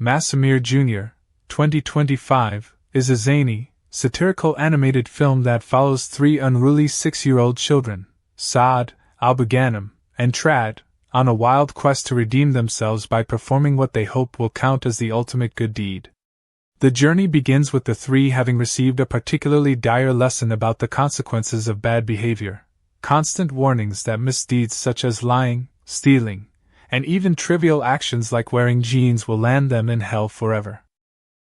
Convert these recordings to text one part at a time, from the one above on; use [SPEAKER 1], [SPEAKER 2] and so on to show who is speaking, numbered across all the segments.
[SPEAKER 1] Masameer Jr., 2025, is a zany, satirical animated film that follows three unruly 6-year-old children, Saad, Al-Bughanim, and Trad, on a wild quest to redeem themselves by performing what they hope will count as the ultimate good deed. The journey begins with the three having received a particularly dire lesson about the consequences of bad behavior, constant warnings that misdeeds such as lying, stealing, and even trivial actions like wearing jeans will land them in hell forever.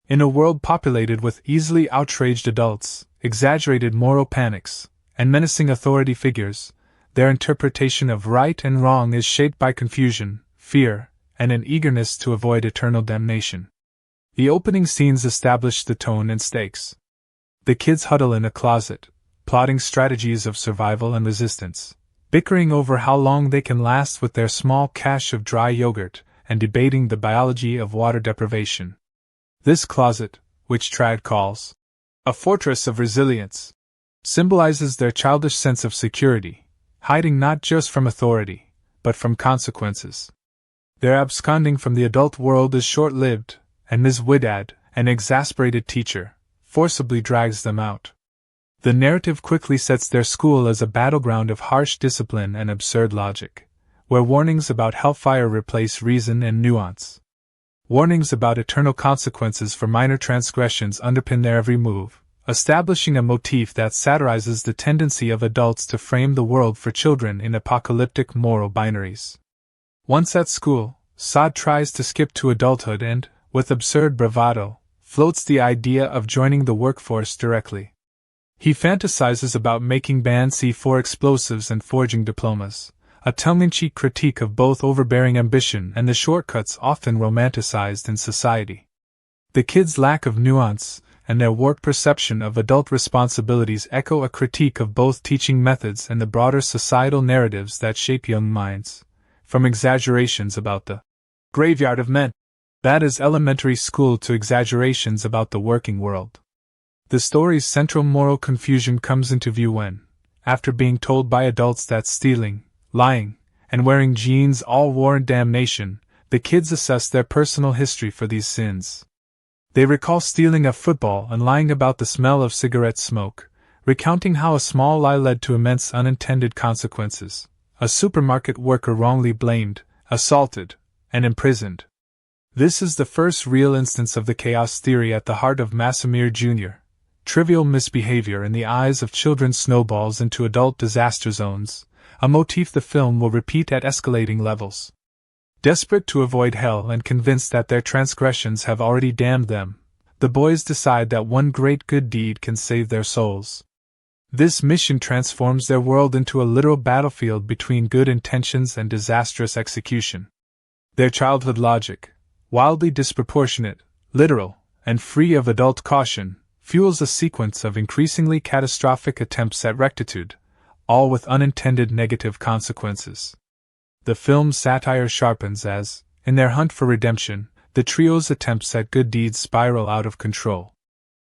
[SPEAKER 1] In a world populated with easily outraged adults, exaggerated moral panics, and menacing authority figures, their interpretation of right and wrong is shaped by confusion, fear, and an eagerness to avoid eternal damnation. The opening scenes establish the tone and stakes. The kids huddle in a closet, plotting strategies of survival and resistance, bickering over how long they can last with their small cache of dry yogurt, and debating the biology of water deprivation. This closet, which Trad calls a fortress of resilience, symbolizes their childish sense of security, hiding not just from authority, but from consequences. Their absconding from the adult world is short-lived, and Ms. Widad, an exasperated teacher, forcibly drags them out. The narrative quickly sets their school as a battleground of harsh discipline and absurd logic, where warnings about hellfire replace reason and nuance. Warnings about eternal consequences for minor transgressions underpin their every move, establishing a motif that satirizes the tendency of adults to frame the world for children in apocalyptic moral binaries. Once at school, Saad tries to skip to adulthood and, with absurd bravado, floats the idea of joining the workforce directly. He fantasizes about making Band C4 explosives and forging diplomas, a tongue-in-cheek critique of both overbearing ambition and the shortcuts often romanticized in society. The kids' lack of nuance and their warped perception of adult responsibilities echo a critique of both teaching methods and the broader societal narratives that shape young minds, from exaggerations about the graveyard of men, that is elementary school, to exaggerations about the working world. The story's central moral confusion comes into view when, after being told by adults that stealing, lying, and wearing jeans all warrant damnation, the kids assess their personal history for these sins. They recall stealing a football and lying about the smell of cigarette smoke, recounting how a small lie led to immense unintended consequences: a supermarket worker wrongly blamed, assaulted, and imprisoned. This is the first real instance of the chaos theory at the heart of Masameer Jr. Trivial misbehavior in the eyes of children snowballs into adult disaster zones, a motif the film will repeat at escalating levels. Desperate to avoid hell and convinced that their transgressions have already damned them, the boys decide that one great good deed can save their souls. This mission transforms their world into a literal battlefield between good intentions and disastrous execution. Their childhood logic, wildly disproportionate, literal, and free of adult caution, fuels a sequence of increasingly catastrophic attempts at rectitude, all with unintended negative consequences. The film's satire sharpens as, in their hunt for redemption, the trio's attempts at good deeds spiral out of control.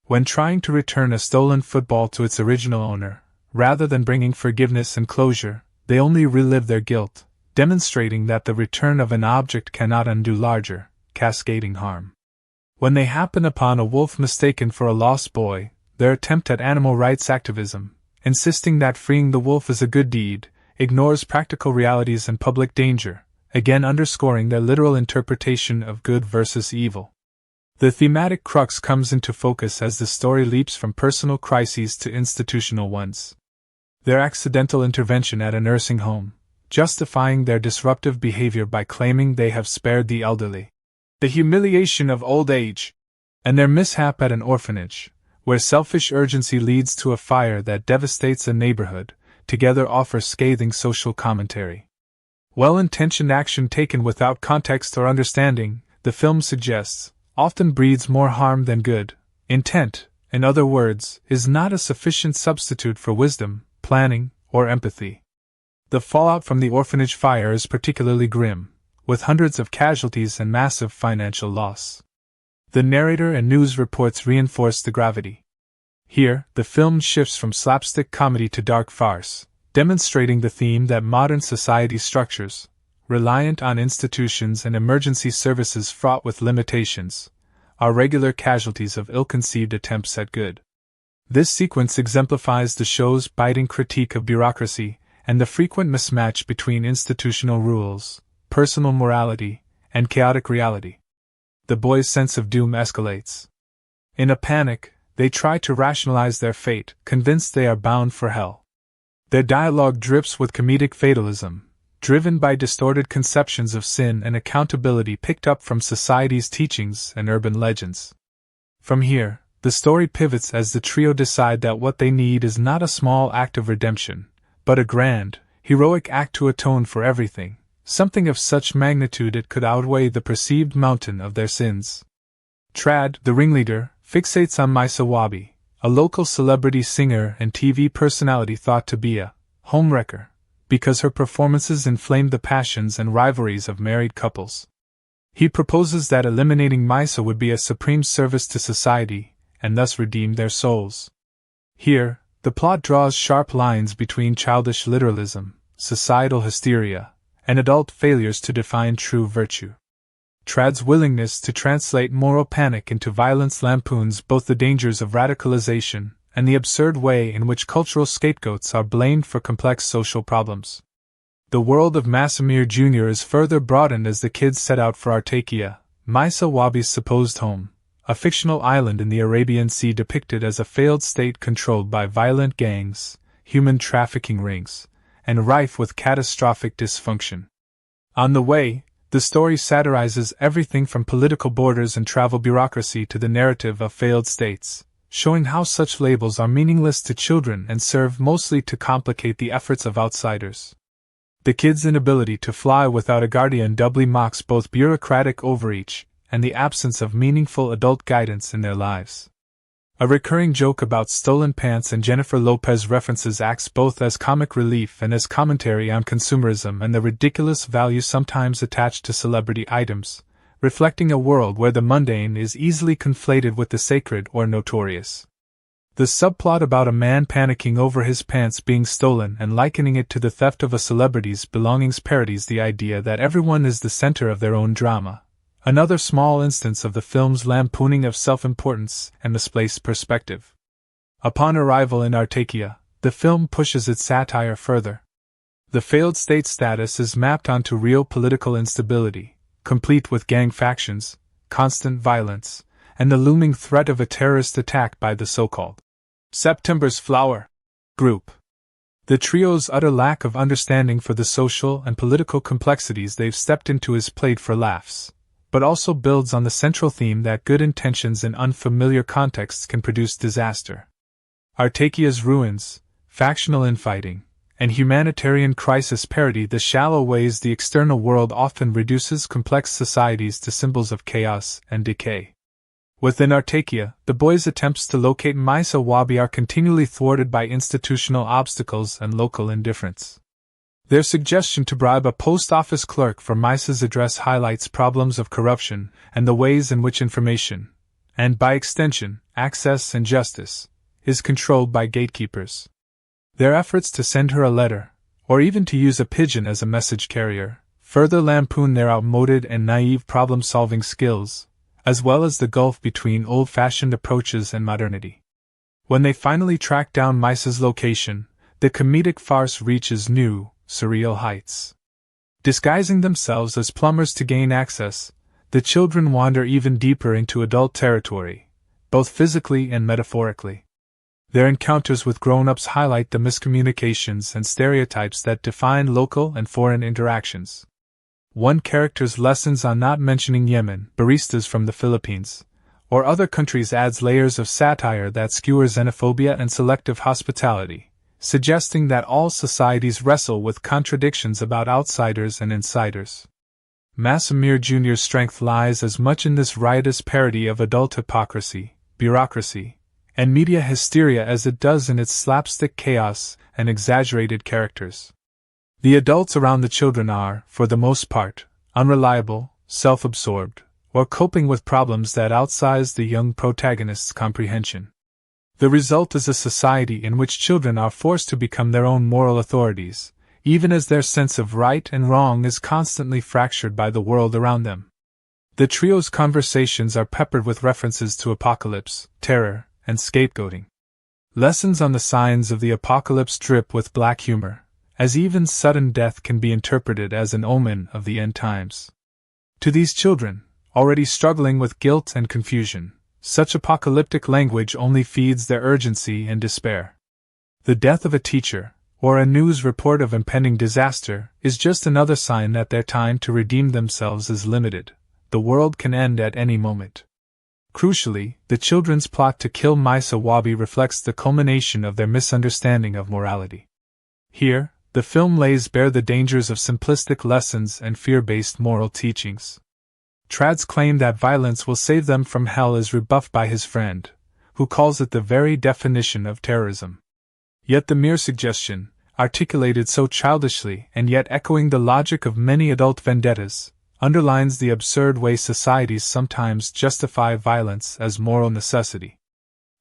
[SPEAKER 1] When trying to return a stolen football to its original owner, rather than bringing forgiveness and closure, they only relive their guilt, demonstrating that the return of an object cannot undo larger, cascading harm. When they happen upon a wolf mistaken for a lost boy, their attempt at animal rights activism, insisting that freeing the wolf is a good deed, ignores practical realities and public danger, again underscoring their literal interpretation of good versus evil. The thematic crux comes into focus as the story leaps from personal crises to institutional ones. Their accidental intervention at a nursing home, justifying their disruptive behavior by claiming they have spared the elderly. The humiliation of old age, and their mishap at an orphanage, where selfish urgency leads to a fire that devastates a neighborhood, together offer scathing social commentary. Well-intentioned action taken without context or understanding, the film suggests, often breeds more harm than good. Intent, in other words, is not a sufficient substitute for wisdom, planning, or empathy. The fallout from the orphanage fire is particularly grim, with hundreds of casualties and massive financial loss. The narrator and news reports reinforce the gravity. Here, the film shifts from slapstick comedy to dark farce, demonstrating the theme that modern society structures, reliant on institutions and emergency services fraught with limitations, are regular casualties of ill-conceived attempts at good. This sequence exemplifies the show's biting critique of bureaucracy and the frequent mismatch between institutional rules, personal morality, and chaotic reality. The boys' sense of doom escalates. In a panic, they try to rationalize their fate, convinced they are bound for hell. Their dialogue drips with comedic fatalism, driven by distorted conceptions of sin and accountability picked up from society's teachings and urban legends. From here, the story pivots as the trio decide that what they need is not a small act of redemption, but a grand, heroic act to atone for everything, something of such magnitude it could outweigh the perceived mountain of their sins. Trad, the ringleader, fixates on Maisa Wabi, a local celebrity singer and TV personality thought to be a homewrecker, because her performances inflamed the passions and rivalries of married couples. He proposes that eliminating Maisa would be a supreme service to society, and thus redeem their souls. Here, the plot draws sharp lines between childish literalism, societal hysteria, and adult failures to define true virtue. Trad's willingness to translate moral panic into violence lampoons both the dangers of radicalization and the absurd way in which cultural scapegoats are blamed for complex social problems. The world of Masameer Jr. is further broadened as the kids set out for Artakia, Maisa Wabi's supposed home, a fictional island in the Arabian Sea depicted as a failed state controlled by violent gangs, human trafficking rings, and rife with catastrophic dysfunction. On the way, the story satirizes everything from political borders and travel bureaucracy to the narrative of failed states, showing how such labels are meaningless to children and serve mostly to complicate the efforts of outsiders. The kids' inability to fly without a guardian doubly mocks both bureaucratic overreach and the absence of meaningful adult guidance in their lives. A recurring joke about stolen pants and Jennifer Lopez references acts both as comic relief and as commentary on consumerism and the ridiculous value sometimes attached to celebrity items, reflecting a world where the mundane is easily conflated with the sacred or notorious. The subplot about a man panicking over his pants being stolen and likening it to the theft of a celebrity's belongings parodies the idea that everyone is the center of their own drama, another small instance of the film's lampooning of self-importance and misplaced perspective. Upon arrival in Artakia, the film pushes its satire further. The failed state status is mapped onto real political instability, complete with gang factions, constant violence, and the looming threat of a terrorist attack by the so-called September's Flower group. The trio's utter lack of understanding for the social and political complexities they've stepped into is played for laughs, but also builds on the central theme that good intentions in unfamiliar contexts can produce disaster. Artakia's ruins, factional infighting, and humanitarian crisis parody the shallow ways the external world often reduces complex societies to symbols of chaos and decay. Within Artakia, the boys' attempts to locate Maisa Wabi are continually thwarted by institutional obstacles and local indifference. Their suggestion to bribe a post office clerk for Maisa's address highlights problems of corruption and the ways in which information, and by extension, access and justice, is controlled by gatekeepers. Their efforts to send her a letter, or even to use a pigeon as a message carrier, further lampoon their outmoded and naive problem-solving skills, as well as the gulf between old-fashioned approaches and modernity. When they finally track down Maisa's location, the comedic farce reaches new, surreal heights. Disguising themselves as plumbers to gain access, the children wander even deeper into adult territory, both physically and metaphorically. Their encounters with grown-ups highlight the miscommunications and stereotypes that define local and foreign interactions. One character's lessons on not mentioning Yemen, baristas from the Philippines, or other countries adds layers of satire that skewer xenophobia and selective hospitality, suggesting that all societies wrestle with contradictions about outsiders and insiders. Masameer Jr.'s strength lies as much in this riotous parody of adult hypocrisy, bureaucracy, and media hysteria as it does in its slapstick chaos and exaggerated characters. The adults around the children are, for the most part, unreliable, self-absorbed, or coping with problems that outsize the young protagonist's comprehension. The result is a society in which children are forced to become their own moral authorities, even as their sense of right and wrong is constantly fractured by the world around them. The trio's conversations are peppered with references to apocalypse, terror, and scapegoating. Lessons on the signs of the apocalypse drip with black humor, as even sudden death can be interpreted as an omen of the end times. To these children, already struggling with guilt and confusion, such apocalyptic language only feeds their urgency and despair. The death of a teacher, or a news report of impending disaster, is just another sign that their time to redeem themselves is limited. The world can end at any moment. Crucially, the children's plot to kill Misa Wabi reflects the culmination of their misunderstanding of morality. Here, the film lays bare the dangers of simplistic lessons and fear-based moral teachings. Trad's claim that violence will save them from hell is rebuffed by his friend, who calls it the very definition of terrorism. Yet the mere suggestion, articulated so childishly and yet echoing the logic of many adult vendettas, underlines the absurd way societies sometimes justify violence as moral necessity.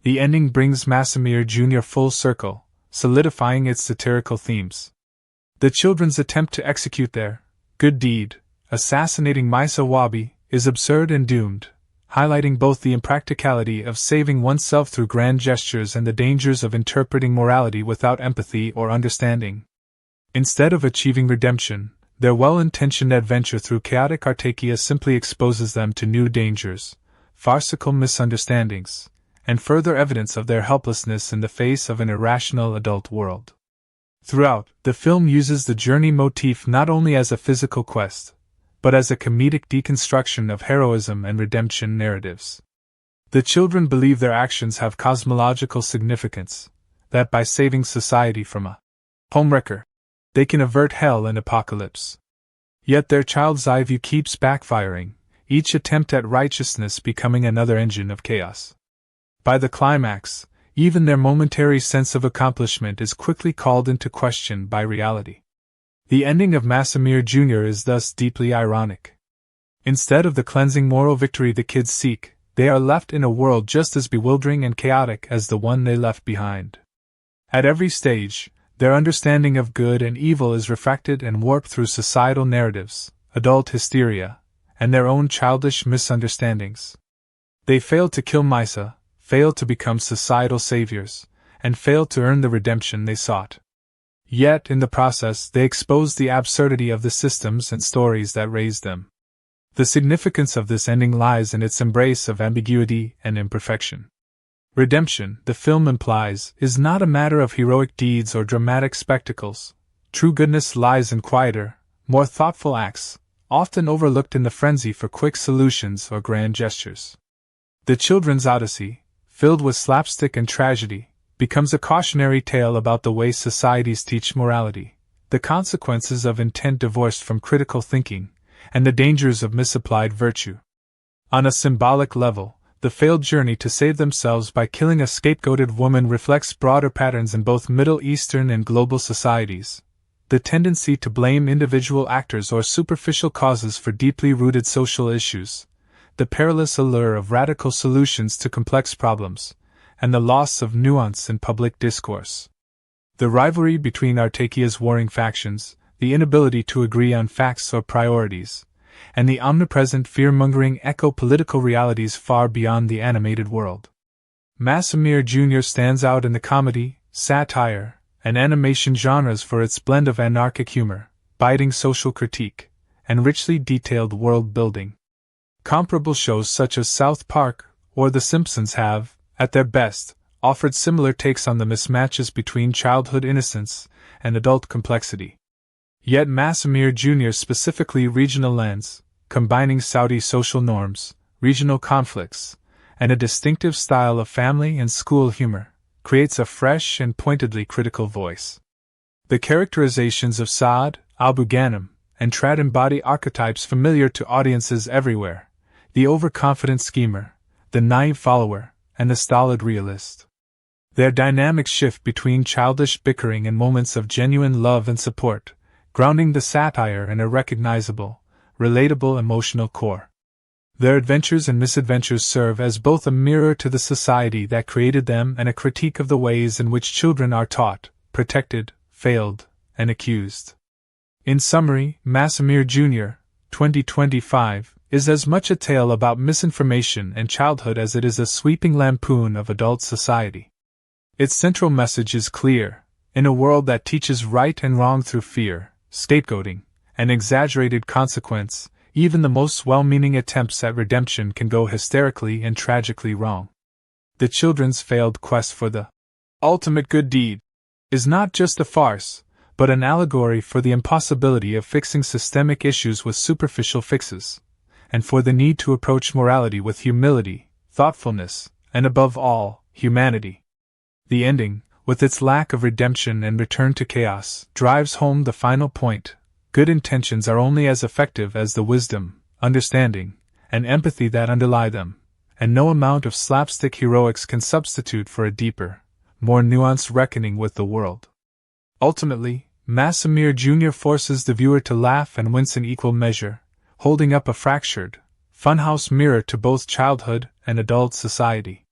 [SPEAKER 1] The ending brings Masameer Jr. full circle, solidifying its satirical themes. The children's attempt to execute their good deed, assassinating Misa Wabi, is absurd and doomed, highlighting both the impracticality of saving oneself through grand gestures and the dangers of interpreting morality without empathy or understanding. Instead of achieving redemption, their well-intentioned adventure through chaotic Artakia simply exposes them to new dangers, farcical misunderstandings, and further evidence of their helplessness in the face of an irrational adult world. Throughout, the film uses the journey motif not only as a physical quest, but as a comedic deconstruction of heroism and redemption narratives. The children believe their actions have cosmological significance, that by saving society from a homewrecker, they can avert hell and apocalypse. Yet their child's eye view keeps backfiring, each attempt at righteousness becoming another engine of chaos. By the climax, even their momentary sense of accomplishment is quickly called into question by reality. The ending of Masameer Jr. is thus deeply ironic. Instead of the cleansing moral victory the kids seek, they are left in a world just as bewildering and chaotic as the one they left behind. At every stage, their understanding of good and evil is refracted and warped through societal narratives, adult hysteria, and their own childish misunderstandings. They failed to kill Misa, failed to become societal saviors, and failed to earn the redemption they sought. Yet, in the process, they exposed the absurdity of the systems and stories that raised them. The significance of this ending lies in its embrace of ambiguity and imperfection. Redemption, the film implies, is not a matter of heroic deeds or dramatic spectacles. True goodness lies in quieter, more thoughtful acts, often overlooked in the frenzy for quick solutions or grand gestures. The children's odyssey, filled with slapstick and tragedy, becomes a cautionary tale about the way societies teach morality, the consequences of intent divorced from critical thinking, and the dangers of misapplied virtue. On a symbolic level, the failed journey to save themselves by killing a scapegoated woman reflects broader patterns in both Middle Eastern and global societies. The tendency to blame individual actors or superficial causes for deeply rooted social issues, the perilous allure of radical solutions to complex problems, and the loss of nuance in public discourse. The rivalry between Artakia's warring factions, the inability to agree on facts or priorities, and the omnipresent fear-mongering echo political realities far beyond the animated world. Masameer Jr. stands out in the comedy, satire, and animation genres for its blend of anarchic humor, biting social critique, and richly detailed world-building. Comparable shows such as South Park or The Simpsons have, at their best, offered similar takes on the mismatches between childhood innocence and adult complexity. Yet Masameer Jr.'s specifically regional lens, combining Saudi social norms, regional conflicts, and a distinctive style of family and school humor, creates a fresh and pointedly critical voice. The characterizations of Saad, Abu Ghanem, and Trad embody archetypes familiar to audiences everywhere: the overconfident schemer, the naive follower, and the stolid realist. Their dynamics shift between childish bickering and moments of genuine love and support, grounding the satire in a recognizable, relatable emotional core. Their adventures and misadventures serve as both a mirror to the society that created them and a critique of the ways in which children are taught, protected, failed, and accused. In summary, Masameer Jr., 2025, is as much a tale about misinformation and childhood as it is a sweeping lampoon of adult society. Its central message is clear: in a world that teaches right and wrong through fear, scapegoating, and exaggerated consequence, even the most well-meaning attempts at redemption can go hysterically and tragically wrong. The children's failed quest for the ultimate good deed is not just a farce, but an allegory for the impossibility of fixing systemic issues with superficial fixes, and for the need to approach morality with humility, thoughtfulness, and above all, humanity. The ending, with its lack of redemption and return to chaos, drives home the final point: good intentions are only as effective as the wisdom, understanding, and empathy that underlie them, and no amount of slapstick heroics can substitute for a deeper, more nuanced reckoning with the world. Ultimately, Masameer Jr. forces the viewer to laugh and wince in equal measure, holding up a fractured, funhouse mirror to both childhood and adult society.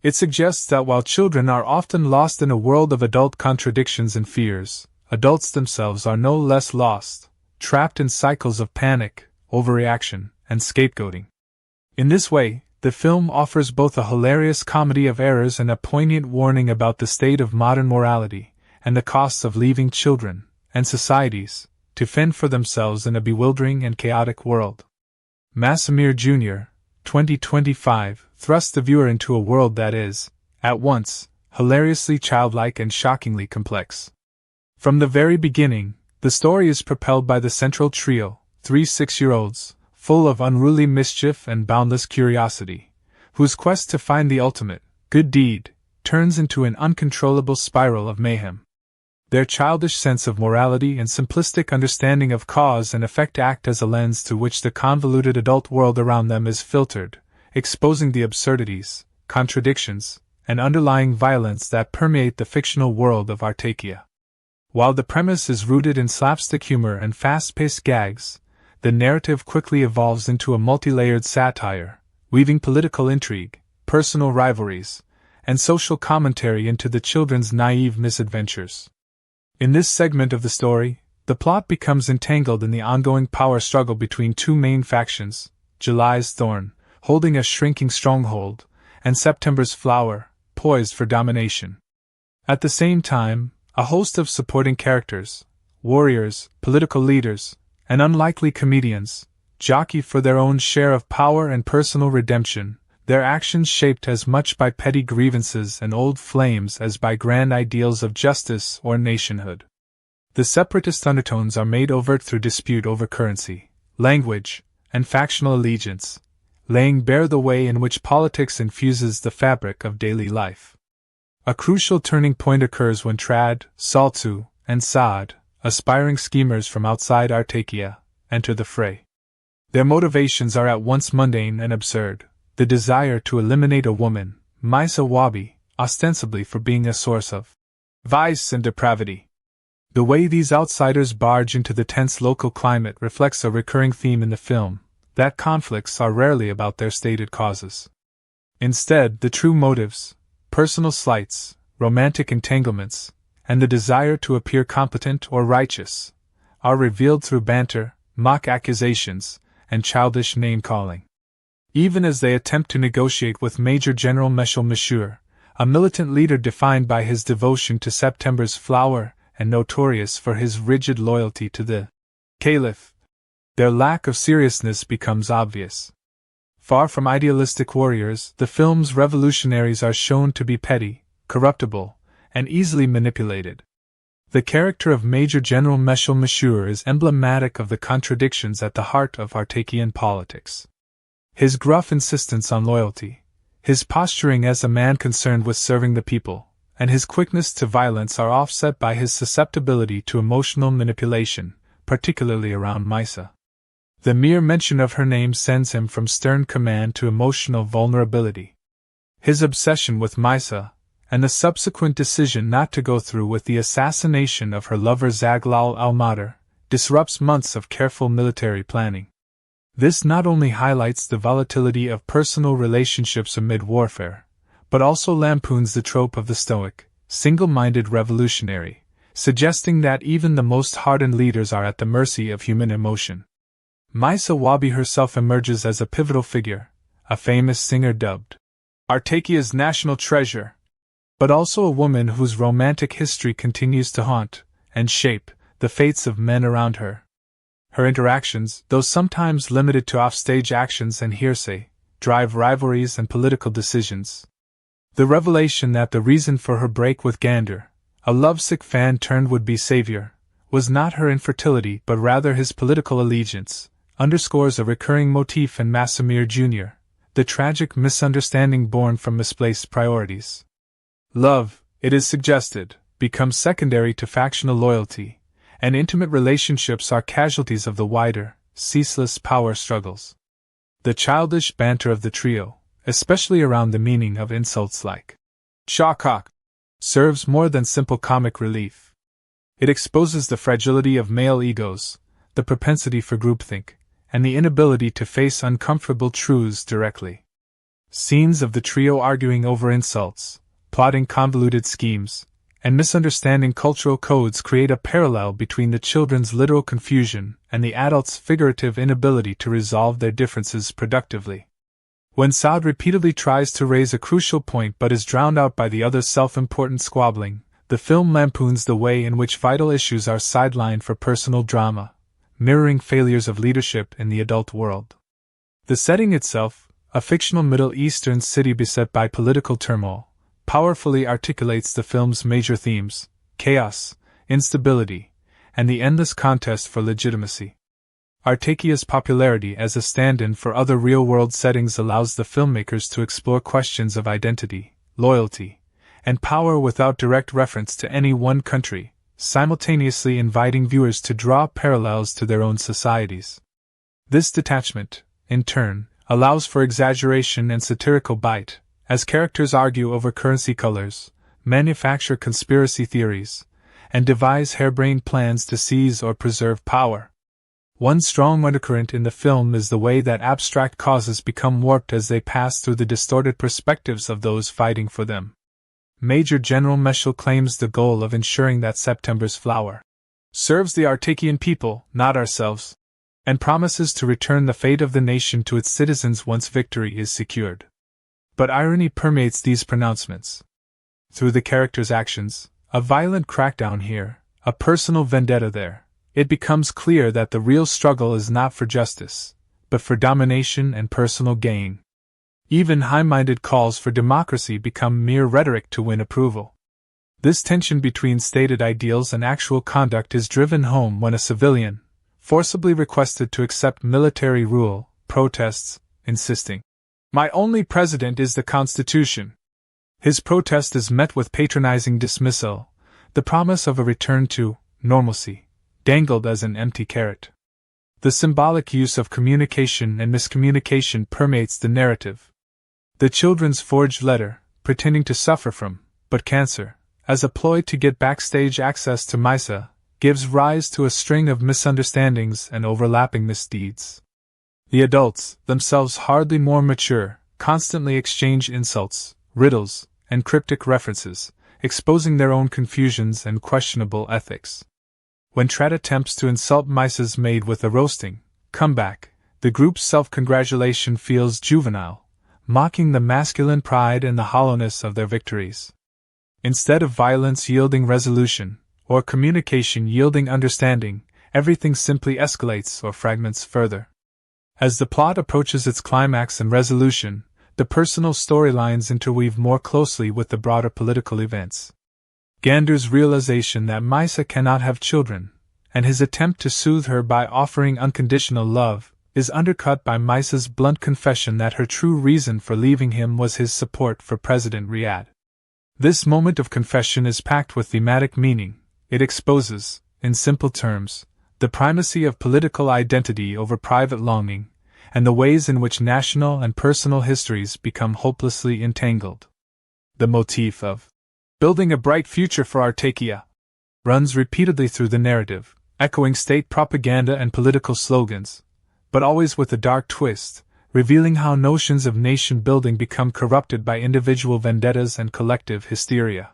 [SPEAKER 1] It suggests that while children are often lost in a world of adult contradictions and fears, adults themselves are no less lost, trapped in cycles of panic, overreaction, and scapegoating. In this way, the film offers both a hilarious comedy of errors and a poignant warning about the state of modern morality, and the costs of leaving children, and societies, to fend for themselves in a bewildering and chaotic world. Masameer Jr., 2025, thrusts the viewer into a world that is, at once, hilariously childlike and shockingly complex. From the very beginning, the story is propelled by the central trio, three 6-year-olds, full of unruly mischief and boundless curiosity, whose quest to find the ultimate good deed turns into an uncontrollable spiral of mayhem. Their childish sense of morality and simplistic understanding of cause and effect act as a lens through which the convoluted adult world around them is filtered, exposing the absurdities, contradictions, and underlying violence that permeate the fictional world of Artakia. While the premise is rooted in slapstick humor and fast-paced gags, the narrative quickly evolves into a multi-layered satire, weaving political intrigue, personal rivalries, and social commentary into the children's naive misadventures. In this segment of the story, the plot becomes entangled in the ongoing power struggle between two main factions: July's Thorn, holding a shrinking stronghold, and September's Flower, poised for domination. At the same time, a host of supporting characters, warriors, political leaders, and unlikely comedians, jockey for their own share of power and personal redemption, their actions shaped as much by petty grievances and old flames as by grand ideals of justice or nationhood. The separatist undertones are made overt through dispute over currency, language, and factional allegiance, laying bare the way in which politics infuses the fabric of daily life. A crucial turning point occurs when Trad, Saltu, and Saad, aspiring schemers from outside Artakia, enter the fray. Their motivations are at once mundane and absurd: the desire to eliminate a woman, Maisa Wabi, ostensibly for being a source of vice and depravity. The way these outsiders barge into the tense local climate reflects a recurring theme in the film, that conflicts are rarely about their stated causes. Instead, the true motives, personal slights, romantic entanglements, and the desire to appear competent or righteous, are revealed through banter, mock accusations, and childish name-calling. Even as they attempt to negotiate with Major General Meshel Mashur, a militant leader defined by his devotion to September's Flower and notorious for his rigid loyalty to the Caliph, their lack of seriousness becomes obvious. Far from idealistic warriors, the film's revolutionaries are shown to be petty, corruptible, and easily manipulated. The character of Major General Meshel Mashur is emblematic of the contradictions at the heart of Artakian politics. His gruff insistence on loyalty, his posturing as a man concerned with serving the people, and his quickness to violence are offset by his susceptibility to emotional manipulation, particularly around Maisa. The mere mention of her name sends him from stern command to emotional vulnerability. His obsession with Maisa, and the subsequent decision not to go through with the assassination of her lover Zaglal al-Madar, disrupts months of careful military planning. This not only highlights the volatility of personal relationships amid warfare, but also lampoons the trope of the stoic, single-minded revolutionary, suggesting that even the most hardened leaders are at the mercy of human emotion. Maisa Wabi herself emerges as a pivotal figure, a famous singer dubbed Artakia's national treasure, but also a woman whose romantic history continues to haunt and shape the fates of men around her. Her interactions, though sometimes limited to offstage actions and hearsay, drive rivalries and political decisions. The revelation that the reason for her break with Gander, a lovesick fan turned would-be savior, was not her infertility but rather his political allegiance, underscores a recurring motif in Masameer Jr., the tragic misunderstanding born from misplaced priorities. Love, it is suggested, becomes secondary to factional loyalty, and intimate relationships are casualties of the wider, ceaseless power struggles. The childish banter of the trio, especially around the meaning of insults like "shawcock," serves more than simple comic relief. It exposes the fragility of male egos, the propensity for groupthink, and the inability to face uncomfortable truths directly. Scenes of the trio arguing over insults, plotting convoluted schemes, and misunderstanding cultural codes create a parallel between the children's literal confusion and the adults' figurative inability to resolve their differences productively. When Saad repeatedly tries to raise a crucial point but is drowned out by the other's self-important squabbling, the film lampoons the way in which vital issues are sidelined for personal drama, mirroring failures of leadership in the adult world. The setting itself, a fictional Middle Eastern city beset by political turmoil, powerfully articulates the film's major themes: chaos, instability, and the endless contest for legitimacy. Artakia's popularity as a stand-in for other real-world settings allows the filmmakers to explore questions of identity, loyalty, and power without direct reference to any one country, simultaneously inviting viewers to draw parallels to their own societies. This detachment, in turn, allows for exaggeration and satirical bite, as characters argue over currency colors, manufacture conspiracy theories, and devise harebrained plans to seize or preserve power. One strong undercurrent in the film is the way that abstract causes become warped as they pass through the distorted perspectives of those fighting for them. Major General Meshel claims the goal of ensuring that September's flower serves the Artakian people, not ourselves, and promises to return the fate of the nation to its citizens once victory is secured. But irony permeates these pronouncements. Through the characters' actions, a violent crackdown here, a personal vendetta there, it becomes clear that the real struggle is not for justice, but for domination and personal gain. Even high-minded calls for democracy become mere rhetoric to win approval. This tension between stated ideals and actual conduct is driven home when a civilian, forcibly requested to accept military rule, protests, insisting, "My only president is the Constitution." His protest is met with patronizing dismissal, the promise of a return to normalcy, dangled as an empty carrot. The symbolic use of communication and miscommunication permeates the narrative. The children's forged letter, pretending to suffer from, but cancer, as a ploy to get backstage access to Maisa, gives rise to a string of misunderstandings and overlapping misdeeds. The adults, themselves hardly more mature, constantly exchange insults, riddles, and cryptic references, exposing their own confusions and questionable ethics. When Trad attempts to insult Maisa's maid with a roasting comeback, the group's self-congratulation feels juvenile, mocking the masculine pride and the hollowness of their victories. Instead of violence yielding resolution, or communication yielding understanding, everything simply escalates or fragments further. As the plot approaches its climax and resolution, the personal storylines interweave more closely with the broader political events. Gander's realization that Maisa cannot have children, and his attempt to soothe her by offering unconditional love, is undercut by Maisa's blunt confession that her true reason for leaving him was his support for President Riyadh. This moment of confession is packed with thematic meaning. It exposes, in simple terms, the primacy of political identity over private longing, and the ways in which national and personal histories become hopelessly entangled. The motif of building a bright future for Artakia runs repeatedly through the narrative, echoing state propaganda and political slogans, but always with a dark twist, revealing how notions of nation-building become corrupted by individual vendettas and collective hysteria.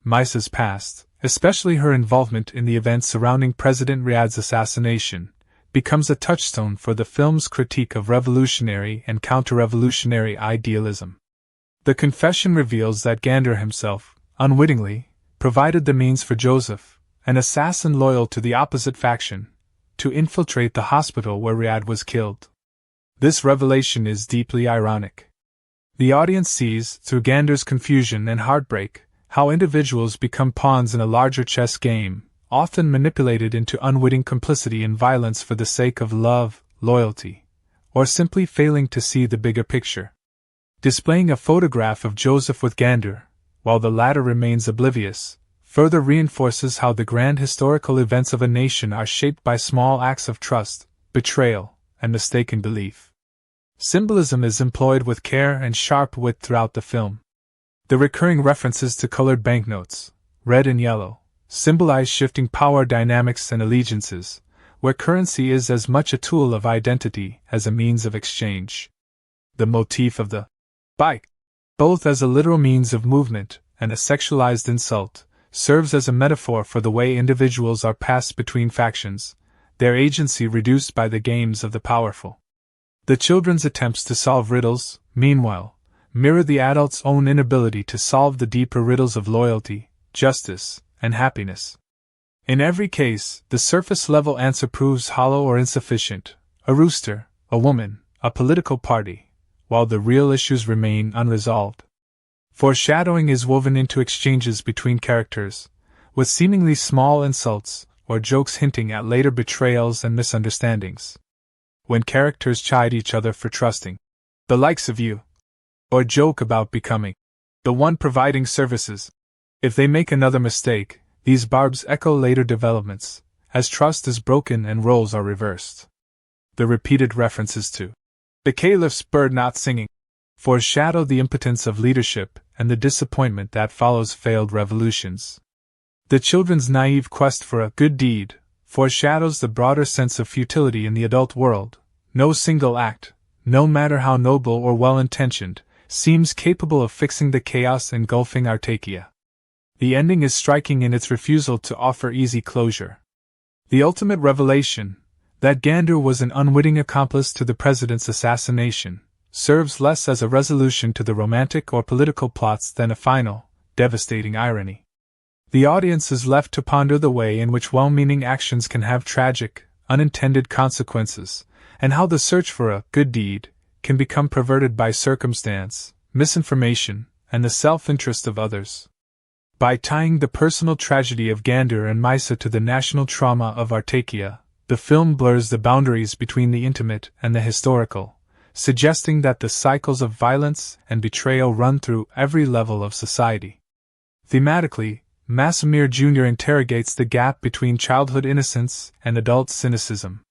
[SPEAKER 1] Maisa's past, especially her involvement in the events surrounding President Riyadh's assassination, becomes a touchstone for the film's critique of revolutionary and counter-revolutionary idealism. The confession reveals that Gander himself, unwittingly, provided the means for Joseph, an assassin loyal to the opposite faction, to infiltrate the hospital where Riyadh was killed. This revelation is deeply ironic. The audience sees, through Gander's confusion and heartbreak, how individuals become pawns in a larger chess game, often manipulated into unwitting complicity in violence for the sake of love, loyalty, or simply failing to see the bigger picture. Displaying a photograph of Joseph with Gander, while the latter remains oblivious, further reinforces how the grand historical events of a nation are shaped by small acts of trust, betrayal, and mistaken belief. Symbolism is employed with care and sharp wit throughout the film. The recurring references to colored banknotes, red and yellow, symbolize shifting power dynamics and allegiances, where currency is as much a tool of identity as a means of exchange. The motif of the bike, both as a literal means of movement and a sexualized insult, serves as a metaphor for the way individuals are passed between factions, their agency reduced by the games of the powerful. The children's attempts to solve riddles, meanwhile, mirror the adults' own inability to solve the deeper riddles of loyalty, justice, and happiness. In every case, the surface-level answer proves hollow or insufficient: a rooster, a woman, a political party, while the real issues remain unresolved. Foreshadowing is woven into exchanges between characters, with seemingly small insults or jokes hinting at later betrayals and misunderstandings. When characters chide each other for trusting the likes of you, or joke about becoming the one providing services, if they make another mistake, these barbs echo later developments, as trust is broken and roles are reversed. The repeated references to the caliph's bird not singing foreshadow the impotence of leadership and the disappointment that follows failed revolutions. The children's naive quest for a good deed foreshadows the broader sense of futility in the adult world. No single act, no matter how noble or well-intentioned, seems capable of fixing the chaos engulfing Artakia. The ending is striking in its refusal to offer easy closure. The ultimate revelation, that Gander was an unwitting accomplice to the president's assassination, serves less as a resolution to the romantic or political plots than a final, devastating irony. The audience is left to ponder the way in which well-meaning actions can have tragic, unintended consequences, and how the search for a good deed can become perverted by circumstance, misinformation, and the self-interest of others. By tying the personal tragedy of Gander and Maisa to the national trauma of Artakia, the film blurs the boundaries between the intimate and the historical, suggesting that the cycles of violence and betrayal run through every level of society. Thematically, Masameer Jr. interrogates the gap between childhood innocence and adult cynicism.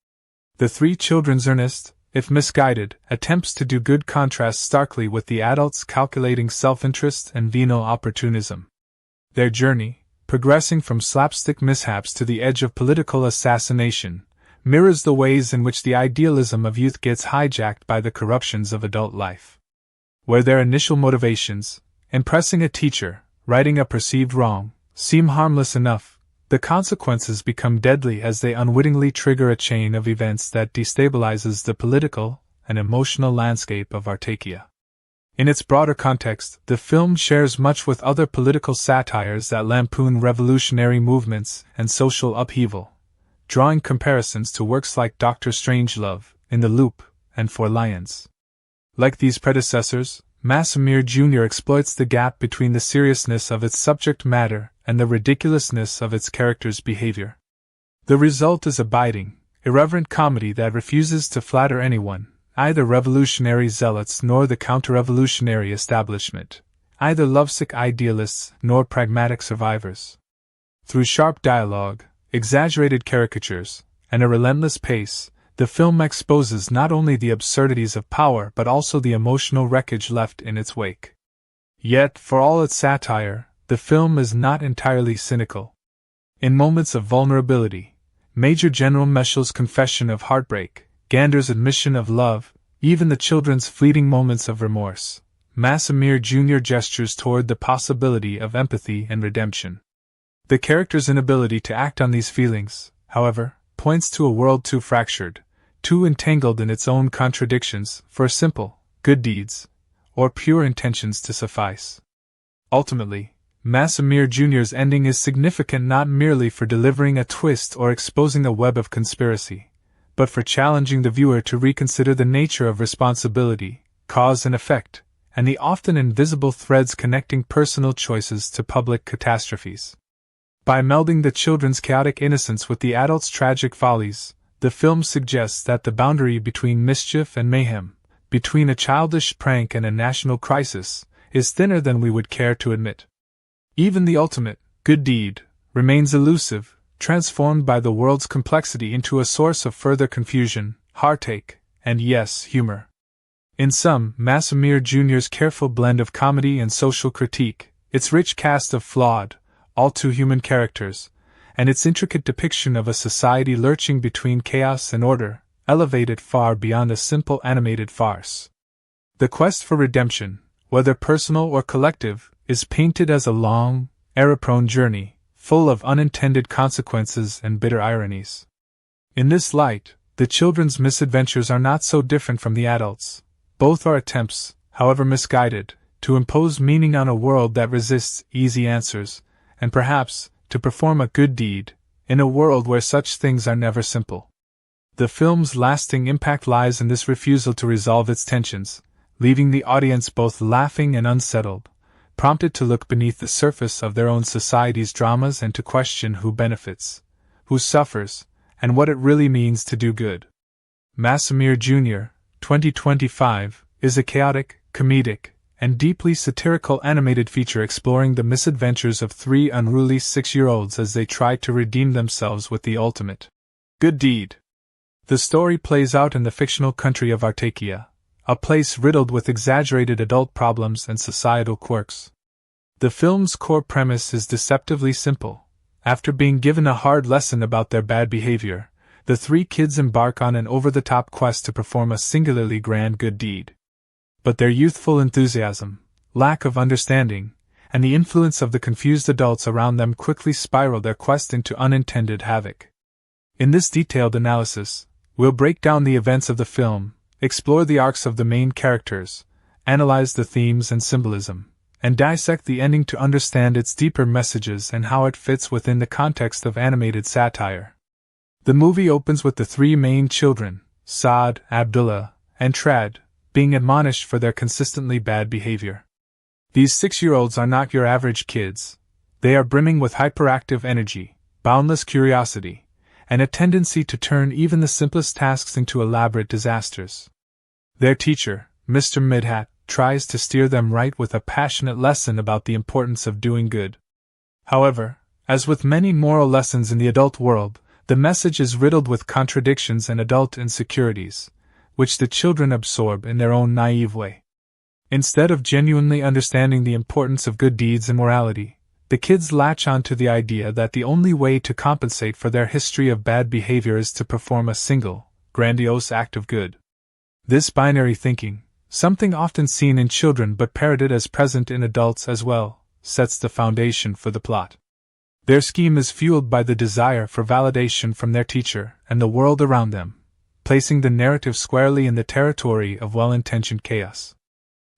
[SPEAKER 1] The three children's earnest, if misguided, attempts to do good contrast starkly with the adults' calculating self-interest and venal opportunism. Their journey, progressing from slapstick mishaps to the edge of political assassination, mirrors the ways in which the idealism of youth gets hijacked by the corruptions of adult life. Where their initial motivations, impressing a teacher, righting a perceived wrong, seem harmless enough, the consequences become deadly as they unwittingly trigger a chain of events that destabilizes the political and emotional landscape of Artakia. In its broader context, the film shares much with other political satires that lampoon revolutionary movements and social upheaval, drawing comparisons to works like Dr. Strangelove, In the Loop, and Four Lions. Like these predecessors, Masameer Jr. exploits the gap between the seriousness of its subject matter and the ridiculousness of its characters' behavior. The result is a biting, irreverent comedy that refuses to flatter anyone, either revolutionary zealots nor the counter-revolutionary establishment, either lovesick idealists nor pragmatic survivors. Through sharp dialogue, exaggerated caricatures, and a relentless pace, the film exposes not only the absurdities of power but also the emotional wreckage left in its wake. Yet, for all its satire, the film is not entirely cynical. In moments of vulnerability, Major General Meshal's confession of heartbreak, Gander's admission of love, even the children's fleeting moments of remorse, Masameer Jr. gestures toward the possibility of empathy and redemption. The character's inability to act on these feelings, however, points to a world too fractured, too entangled in its own contradictions for simple, good deeds, or pure intentions to suffice. Ultimately, Masameer Jr.'s ending is significant not merely for delivering a twist or exposing a web of conspiracy, but for challenging the viewer to reconsider the nature of responsibility, cause and effect, and the often invisible threads connecting personal choices to public catastrophes. By melding the children's chaotic innocence with the adults' tragic follies, the film suggests that the boundary between mischief and mayhem, between a childish prank and a national crisis, is thinner than we would care to admit. Even the ultimate, good deed, remains elusive, transformed by the world's complexity into a source of further confusion, heartache, and yes, humor. In sum, Masameer Jr.'s careful blend of comedy and social critique, its rich cast of flawed, all too human characters, and its intricate depiction of a society lurching between chaos and order, elevate it far beyond a simple animated farce. The quest for redemption, whether personal or collective, is painted as a long, error-prone journey, full of unintended consequences and bitter ironies. In this light, the children's misadventures are not so different from the adults. Both are attempts, however misguided, to impose meaning on a world that resists easy answers, and perhaps, to perform a good deed, in a world where such things are never simple. The film's lasting impact lies in this refusal to resolve its tensions, leaving the audience both laughing and unsettled, prompted to look beneath the surface of their own society's dramas and to question who benefits, who suffers, and what it really means to do good. Masameer Jr., 2025, is a chaotic, comedic, and deeply satirical animated feature exploring the misadventures of three unruly 6-year-olds as they try to redeem themselves with the ultimate good deed. The story plays out in the fictional country of Artakia, a place riddled with exaggerated adult problems and societal quirks. The film's core premise is deceptively simple. After being given a hard lesson about their bad behavior, the three kids embark on an over-the-top quest to perform a singularly grand good deed. But their youthful enthusiasm, lack of understanding, and the influence of the confused adults around them quickly spiral their quest into unintended havoc. In this detailed analysis, we'll break down the events of the film, explore the arcs of the main characters, analyze the themes and symbolism, and dissect the ending to understand its deeper messages and how it fits within the context of animated satire. The movie opens with the three main children, Saad, Abdullah, and Trad, being admonished for their consistently bad behavior. These 6-year-olds are not your average kids. They are brimming with hyperactive energy, boundless curiosity, and a tendency to turn even the simplest tasks into elaborate disasters. Their teacher, Mr. Midhat, tries to steer them right with a passionate lesson about the importance of doing good. However, as with many moral lessons in the adult world, the message is riddled with contradictions and adult insecurities, which the children absorb in their own naive way. Instead of genuinely understanding the importance of good deeds and morality, the kids latch on to the idea that the only way to compensate for their history of bad behavior is to perform a single, grandiose act of good. This binary thinking, something often seen in children but parroted as present in adults as well, sets the foundation for the plot. Their scheme is fueled by the desire for validation from their teacher and the world around them, placing the narrative squarely in the territory of well-intentioned chaos.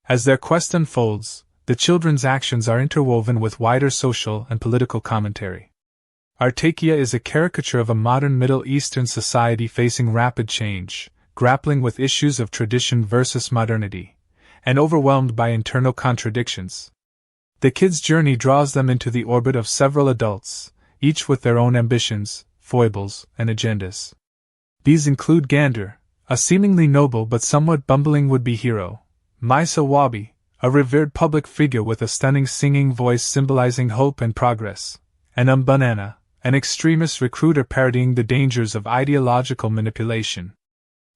[SPEAKER 1] As their quest unfolds, the children's actions are interwoven with wider social and political commentary. Artakia is a caricature of a modern Middle Eastern society facing rapid change, grappling with issues of tradition versus modernity, and overwhelmed by internal contradictions. The kids' journey draws them into the orbit of several adults, each with their own ambitions, foibles, and agendas. These include Gander, a seemingly noble but somewhat bumbling would-be hero, Maisa Wabi, a revered public figure with a stunning singing voice symbolizing hope and progress, and Banana, an extremist recruiter parodying the dangers of ideological manipulation.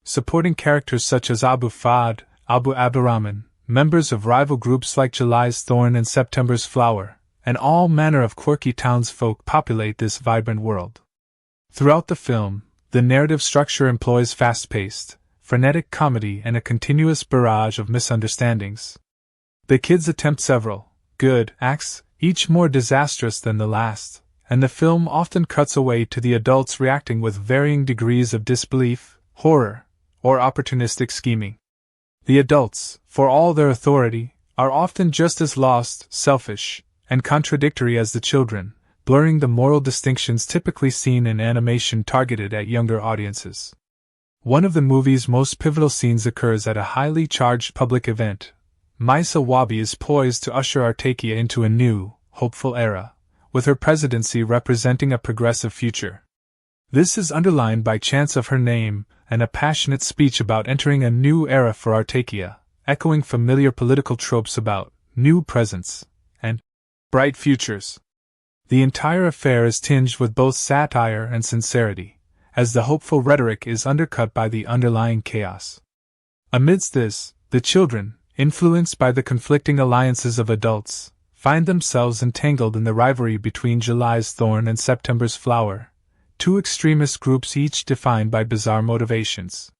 [SPEAKER 1] Supporting characters such as Abu Fahd, Abu Abdurrahman, members of rival groups like July's Thorn and September's Flower, and all manner of quirky townsfolk populate this vibrant world. Throughout the film, the narrative structure employs fast-paced, frenetic comedy and a continuous barrage of misunderstandings. The kids attempt several good acts, each more disastrous than the last, and the film often cuts away to the adults reacting with varying degrees of disbelief, horror, or opportunistic scheming. The adults, for all their authority, are often just as lost, selfish, and contradictory as the children, blurring the moral distinctions typically seen in animation targeted at younger audiences. One of the movie's most pivotal scenes occurs at a highly charged public event. Misa Wabi is poised to usher Artakia into a new, hopeful era, with her presidency representing a progressive future. This is underlined by chants of her name and a passionate speech about entering a new era for Artakia, echoing familiar political tropes about new presents and bright futures. The entire affair is tinged with both satire and sincerity, as the hopeful rhetoric is undercut by the underlying chaos. Amidst this, the children, influenced by the conflicting alliances of adults, find themselves entangled in the rivalry between July's thorn and September's flower, two extremist groups each defined by bizarre motivations.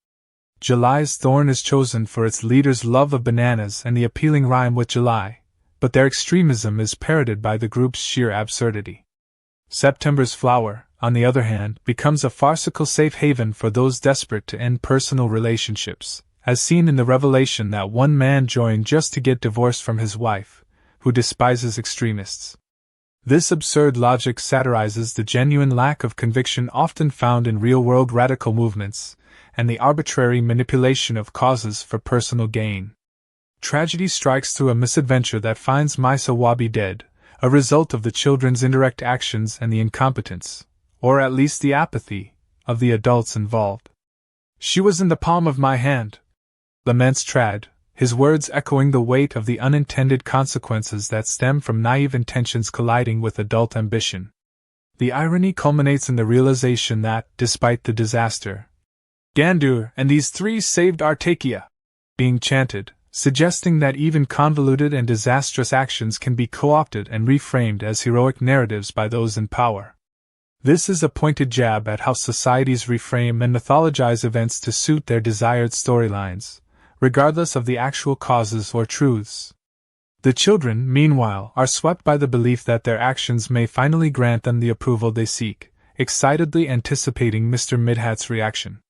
[SPEAKER 1] July's thorn is chosen for its leader's love of bananas and the appealing rhyme with July, but their extremism is parroted by the group's sheer absurdity. September's flower, on the other hand, becomes a farcical safe haven for those desperate to end personal relationships, as seen in the revelation that one man joined just to get divorced from his wife, who despises extremists. This absurd logic satirizes the genuine lack of conviction often found in real-world radical movements, and the arbitrary manipulation of causes for personal gain. Tragedy strikes through a misadventure that finds Misa Wabi dead, a result of the children's indirect actions and the incompetence, or at least the apathy, of the adults involved. "She was in the palm of my hand," laments Trad, his words echoing the weight of the unintended consequences that stem from naive intentions colliding with adult ambition. The irony culminates in the realization that, despite the disaster, Gandur and these three saved Artakia, being chanted, suggesting that even convoluted and disastrous actions can be co-opted and reframed as heroic narratives by those in power. This is a pointed jab at how societies reframe and mythologize events to suit their desired storylines, regardless of the actual causes or truths. The children, meanwhile, are swept by the belief that their actions may finally grant them the approval they seek, excitedly anticipating Mr. Midhat's reaction.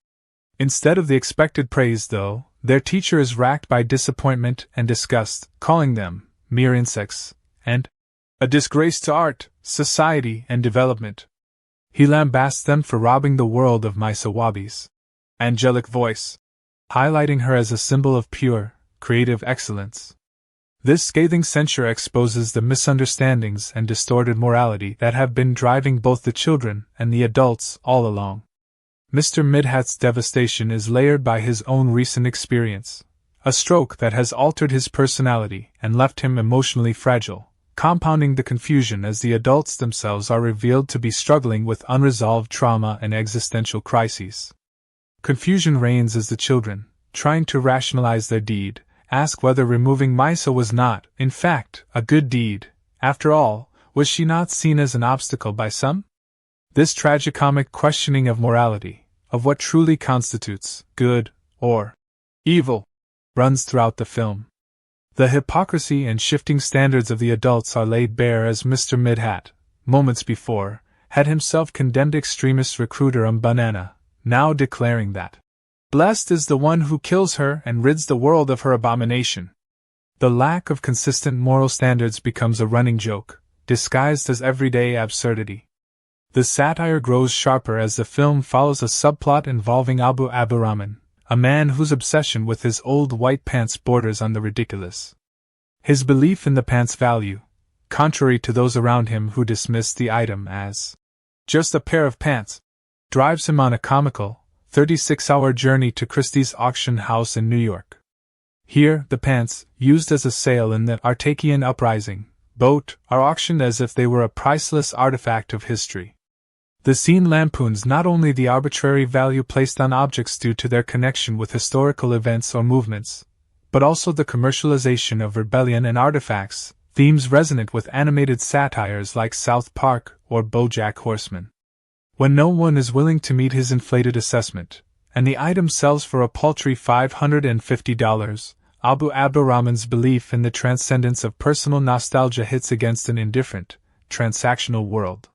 [SPEAKER 1] Instead of the expected praise, though, their teacher is racked by disappointment and disgust, calling them mere insects and a disgrace to art, society, and development. He lambasts them for robbing the world of Misa Wabi's angelic voice, highlighting her as a symbol of pure, creative excellence. This scathing censure exposes the misunderstandings and distorted morality that have been driving both the children and the adults all along. Mr. Midhat's devastation is layered by his own recent experience, a stroke that has altered his personality and left him emotionally fragile, compounding the confusion as the adults themselves are revealed to be struggling with unresolved trauma and existential crises. Confusion reigns as the children, trying to rationalize their deed, ask whether removing Misa was not, in fact, a good deed. After all, was she not seen as an obstacle by some? This tragicomic questioning of morality, of what truly constitutes good or evil, runs throughout the film. The hypocrisy and shifting standards of the adults are laid bare as Mr. Midhat, moments before, had himself condemned extremist recruiter Banana, now declaring that blessed is the one who kills her and rids the world of her abomination. The lack of consistent moral standards becomes a running joke, disguised as everyday absurdity. The satire grows sharper as the film follows a subplot involving Abu Abdurrahman, a man whose obsession with his old white pants borders on the ridiculous. His belief in the pants' value, contrary to those around him who dismiss the item as just a pair of pants, drives him on a comical, 36-hour journey to Christie's auction house in New York. Here, the pants, used as a sail in the Artakian Uprising boat, are auctioned as if they were a priceless artifact of history. The scene lampoons not only the arbitrary value placed on objects due to their connection with historical events or movements, but also the commercialization of rebellion and artifacts, themes resonant with animated satires like South Park or BoJack Horseman. When no one is willing to meet his inflated assessment, and the item sells for a paltry $550, Abu Abdurrahman's belief in the transcendence of personal nostalgia hits against an indifferent, transactional world.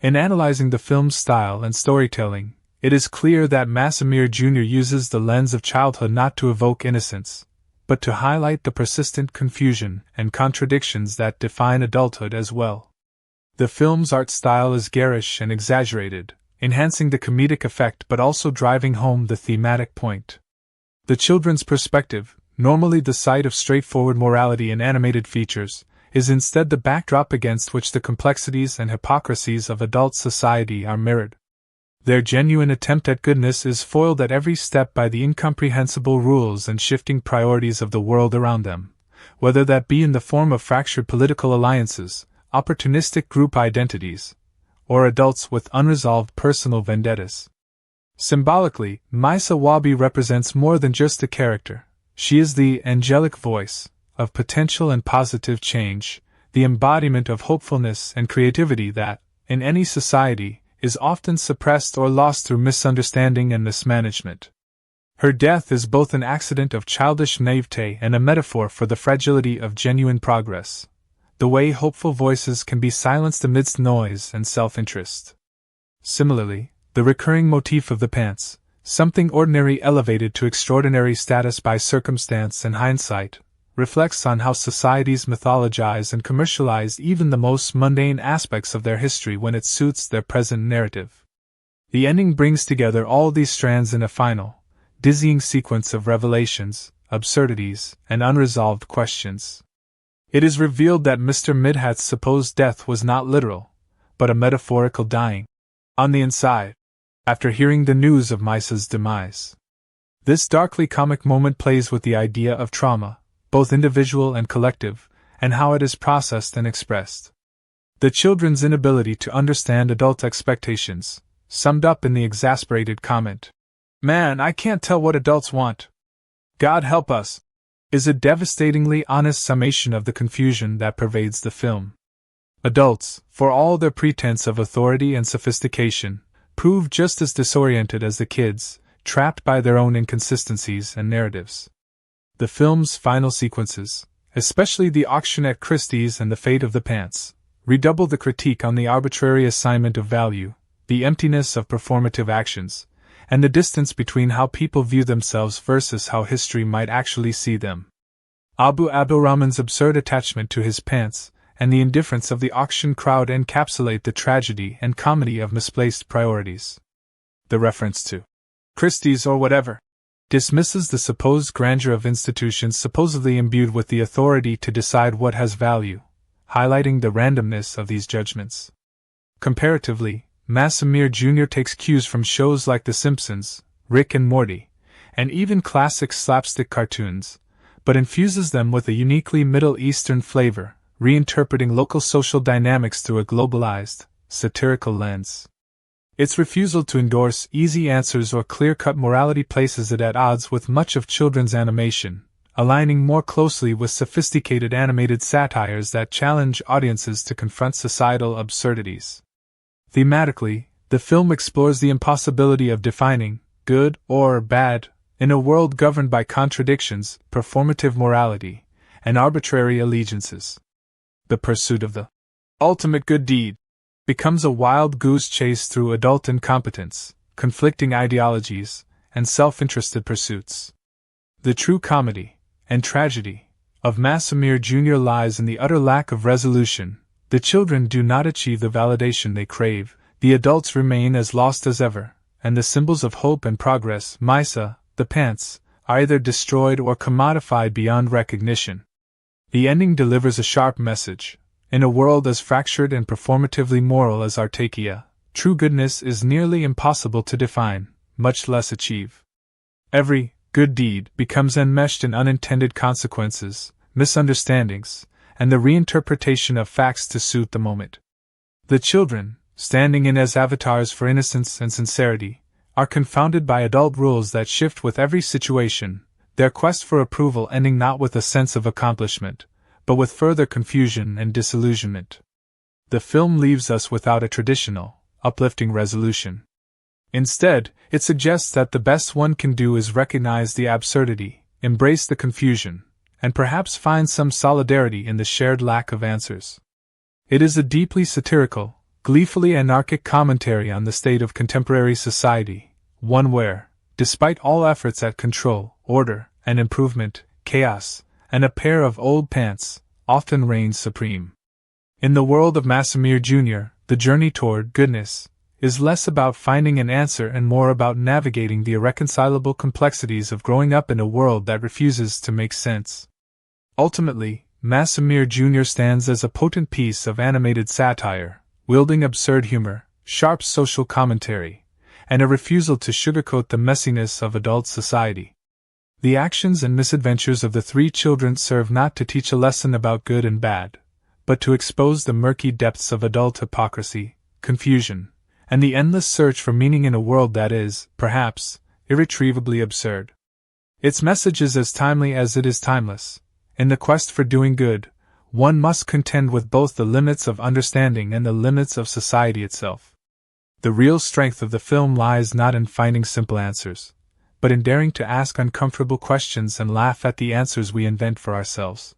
[SPEAKER 1] In analyzing the film's style and storytelling, it is clear that Masameer Jr. uses the lens of childhood not to evoke innocence, but to highlight the persistent confusion and contradictions that define adulthood as well. The film's art style is garish and exaggerated, enhancing the comedic effect but also driving home the thematic point. The children's perspective, normally the site of straightforward morality in animated features, is instead the backdrop against which the complexities and hypocrisies of adult society are mirrored. Their genuine attempt at goodness is foiled at every step by the incomprehensible rules and shifting priorities of the world around them, whether that be in the form of fractured political alliances, opportunistic group identities, or adults with unresolved personal vendettas. Symbolically, Maisa Wabi represents more than just a character. She is the angelic voice of potential and positive change, the embodiment of hopefulness and creativity that, in any society, is often suppressed or lost through misunderstanding and mismanagement. Her death is both an accident of childish naivete and a metaphor for the fragility of genuine progress, the way hopeful voices can be silenced amidst noise and self-interest. Similarly, the recurring motif of the pants, something ordinary elevated to extraordinary status by circumstance and hindsight, reflects on how societies mythologize and commercialize even the most mundane aspects of their history when it suits their present narrative. The ending brings together all these strands in a final, dizzying sequence of revelations, absurdities, and unresolved questions. It is revealed that Mr. Midhat's supposed death was not literal, but a metaphorical dying on the inside, after hearing the news of Maisa's demise. This darkly comic moment plays with the idea of trauma, both individual and collective, and how it is processed and expressed. The children's inability to understand adult expectations, summed up in the exasperated comment, "Man, I can't tell what adults want. God help us," is a devastatingly honest summation of the confusion that pervades the film. Adults, for all their pretense of authority and sophistication, prove just as disoriented as the kids, trapped by their own inconsistencies and narratives. The film's final sequences, especially the auction at Christie's and the fate of the pants, redouble the critique on the arbitrary assignment of value, the emptiness of performative actions, and the distance between how people view themselves versus how history might actually see them. Abu Abdurrahman's absurd attachment to his pants and the indifference of the auction crowd encapsulate the tragedy and comedy of misplaced priorities. The reference to Christie's or whatever dismisses the supposed grandeur of institutions supposedly imbued with the authority to decide what has value, highlighting the randomness of these judgments. Comparatively, Masameer Jr. takes cues from shows like The Simpsons, Rick and Morty, and even classic slapstick cartoons, but infuses them with a uniquely Middle Eastern flavor, reinterpreting local social dynamics through a globalized, satirical lens. Its refusal to endorse easy answers or clear-cut morality places it at odds with much of children's animation, aligning more closely with sophisticated animated satires that challenge audiences to confront societal absurdities. Thematically, the film explores the impossibility of defining good or bad in a world governed by contradictions, performative morality, and arbitrary allegiances. The pursuit of the ultimate good deed becomes a wild goose chase through adult incompetence, conflicting ideologies, and self-interested pursuits. The true comedy and tragedy of Masameer Jr. lies in the utter lack of resolution. The children do not achieve the validation they crave, the adults remain as lost as ever, and the symbols of hope and progress, Maisa, the pants, are either destroyed or commodified beyond recognition. The ending delivers a sharp message. In a world as fractured and performatively moral as Artakia, true goodness is nearly impossible to define, much less achieve. Every good deed becomes enmeshed in unintended consequences, misunderstandings, and the reinterpretation of facts to suit the moment. The children, standing in as avatars for innocence and sincerity, are confounded by adult rules that shift with every situation, their quest for approval ending not with a sense of accomplishment, but with further confusion and disillusionment. The film leaves us without a traditional, uplifting resolution. Instead, it suggests that the best one can do is recognize the absurdity, embrace the confusion, and perhaps find some solidarity in the shared lack of answers. It is a deeply satirical, gleefully anarchic commentary on the state of contemporary society, one where, despite all efforts at control, order, and improvement, chaos, and a pair of old pants, often reigns supreme. In the world of Masameer Jr., the journey toward goodness is less about finding an answer and more about navigating the irreconcilable complexities of growing up in a world that refuses to make sense. Ultimately, Masameer Jr. stands as a potent piece of animated satire, wielding absurd humor, sharp social commentary, and a refusal to sugarcoat the messiness of adult society. The actions and misadventures of the three children serve not to teach a lesson about good and bad, but to expose the murky depths of adult hypocrisy, confusion, and the endless search for meaning in a world that is, perhaps, irretrievably absurd. Its message is as timely as it is timeless. In the quest for doing good, one must contend with both the limits of understanding and the limits of society itself. The real strength of the film lies not in finding simple answers, but in daring to ask uncomfortable questions and laugh at the answers we invent for ourselves.